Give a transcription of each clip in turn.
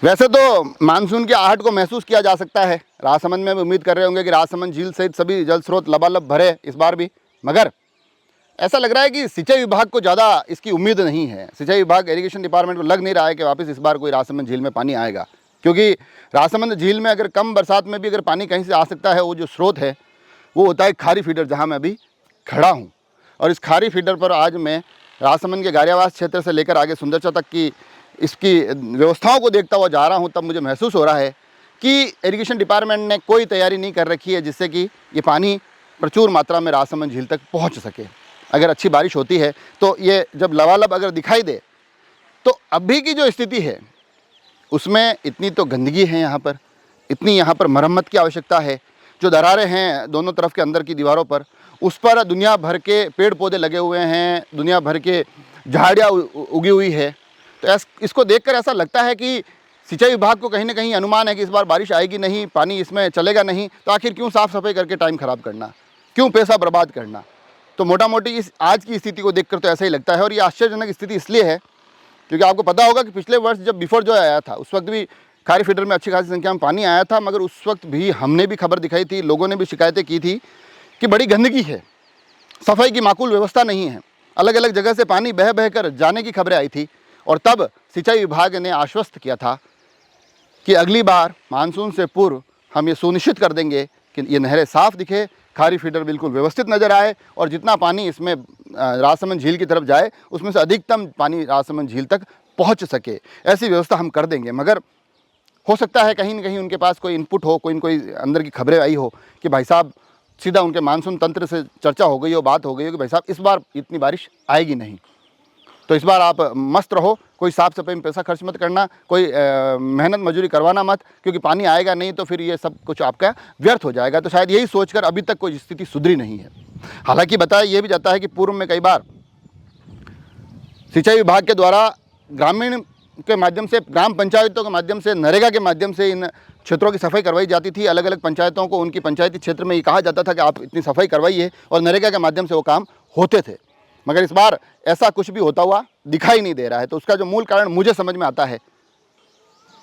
वैसे तो मानसून की आहट को महसूस किया जा सकता है। राजसमंद में भी उम्मीद कर रहे होंगे कि राजसमंद झील सहित सभी जल स्रोत लबालब भरे इस बार भी, मगर ऐसा लग रहा है कि सिंचाई विभाग को ज़्यादा इसकी उम्मीद नहीं है। सिंचाई विभाग, इरिगेशन डिपार्टमेंट को लग नहीं रहा है कि वापस इस बार कोई राजसमंद झील में पानी आएगा, क्योंकि राजसमंद झील में अगर कम बरसात में भी अगर पानी कहीं से आ सकता है, वो जो स्रोत है वो होता है खारी फीडर, जहाँ मैं अभी खड़ा हूँ। और इस खारी फीडर पर आज मैं राजसमंद के गारियावास क्षेत्र से लेकर आगे सुंदरचा तक की इसकी व्यवस्थाओं को देखता हुआ जा रहा हूँ, तब मुझे महसूस हो रहा है कि इरिगेशन डिपार्टमेंट ने कोई तैयारी नहीं कर रखी है जिससे कि ये पानी प्रचुर मात्रा में राजसमंद झील तक पहुँच सके। अगर अच्छी बारिश होती है तो ये जब लबालब अगर दिखाई दे, तो अभी की जो स्थिति है उसमें इतनी तो गंदगी है यहाँ पर, इतनी यहाँ पर मरम्मत की आवश्यकता है। जो दरारें हैं दोनों तरफ के अंदर की दीवारों पर, उस पर दुनिया भर के पेड़ पौधे लगे हुए हैं, दुनिया भर के झाड़ियाँ उगी हुई है। तो इसको देखकर ऐसा लगता है कि सिंचाई विभाग को कहीं ना कहीं अनुमान है कि इस बार बारिश आएगी नहीं, पानी इसमें चलेगा नहीं, तो आखिर क्यों साफ़ सफाई करके टाइम ख़राब करना, क्यों पैसा बर्बाद करना। तो मोटा मोटी इस आज की स्थिति को देखकर तो ऐसा ही लगता है। और ये आश्चर्यजनक स्थिति इसलिए है क्योंकि आपको पता होगा कि पिछले वर्ष जब बिफोर जो आया था, उस वक्त भी खारी फीडर में अच्छी खासी संख्या में पानी आया था, मगर उस वक्त भी हमने भी खबर दिखाई थी, लोगों ने भी शिकायतें की थी कि बड़ी गंदगी है, सफाई की माकूल व्यवस्था नहीं है, अलग अलग जगह से पानी बह बह कर जाने की खबरें आई थी। और तब सिंचाई विभाग ने आश्वस्त किया था कि अगली बार मानसून से पूर्व हम ये सुनिश्चित कर देंगे कि ये नहरें साफ़ दिखे, खारी फीडर बिल्कुल व्यवस्थित नज़र आए, और जितना पानी इसमें राजसमंद झील की तरफ जाए उसमें से अधिकतम पानी राजसमंद झील तक पहुंच सके, ऐसी व्यवस्था हम कर देंगे। मगर हो सकता है कहीं न कहीं उनके पास कोई इनपुट हो, कोई अंदर की खबरें आई हो कि भाई साहब सीधा उनके मानसून तंत्र से चर्चा हो गई हो, बात हो गई हो कि भाई साहब इस बार इतनी बारिश आएगी नहीं, तो इस बार आप मस्त रहो, कोई साफ़ सफाई में पैसा खर्च मत करना, कोई मेहनत मजूरी करवाना मत, क्योंकि पानी आएगा नहीं तो फिर ये सब कुछ आपका व्यर्थ हो जाएगा। तो शायद यही सोचकर अभी तक कोई स्थिति सुधरी नहीं है। हालांकि बताया ये भी जाता है कि पूर्व में कई बार सिंचाई विभाग के द्वारा ग्रामीण के माध्यम से, ग्राम पंचायतों के माध्यम से, नरेगा के माध्यम से इन क्षेत्रों की सफाई करवाई जाती थी। अलग अलग पंचायतों को उनकी पंचायती क्षेत्र में ये कहा जाता था कि आप इतनी सफाई करवाइए, और नरेगा के माध्यम से वो काम होते थे। मगर इस बार ऐसा कुछ भी होता हुआ दिखाई नहीं दे रहा है। तो उसका जो मूल कारण मुझे समझ में आता है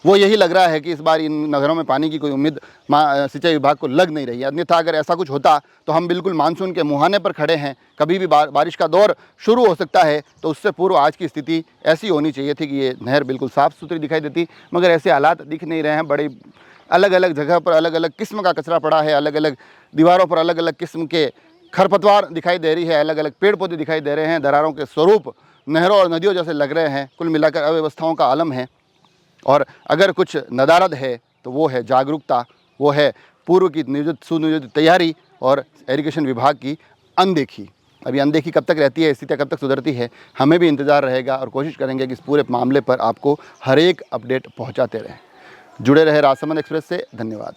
वो यही लग रहा है कि इस बार इन नगरों में पानी की कोई उम्मीद सिंचाई विभाग को लग नहीं रही है। अन्यथा अगर ऐसा कुछ होता तो हम बिल्कुल मानसून के मुहाने पर खड़े हैं, कभी भी बारिश का दौर शुरू हो सकता है। तो उससे पूर्व आज की स्थिति ऐसी होनी चाहिए थी कि ये नहर बिल्कुल साफ़ सुथरी दिखाई देती, मगर ऐसे हालात दिख नहीं रहे हैं। बड़ी अलग अलग जगह पर अलग अलग किस्म का कचरा पड़ा है, अलग अलग दीवारों पर अलग अलग किस्म के खरपतवार दिखाई दे रही है, अलग अलग पेड़ पौधे दिखाई दे रहे हैं, दरारों के स्वरूप नहरों और नदियों जैसे लग रहे हैं। कुल मिलाकर अव्यवस्थाओं का आलम है। और अगर कुछ नदारद है तो वो है जागरूकता, वो है पूर्व की नियोजित सुनियोजित तैयारी और इरिगेशन विभाग की अनदेखी। अभी अनदेखी कब तक रहती है, स्थितियाँ कब तक सुधरती है, हमें भी इंतज़ार रहेगा और कोशिश करेंगे कि इस पूरे मामले पर आपको हर एक अपडेट पहुँचाते रहें। जुड़े रहे राजसमंद एक्सप्रेस से। धन्यवाद।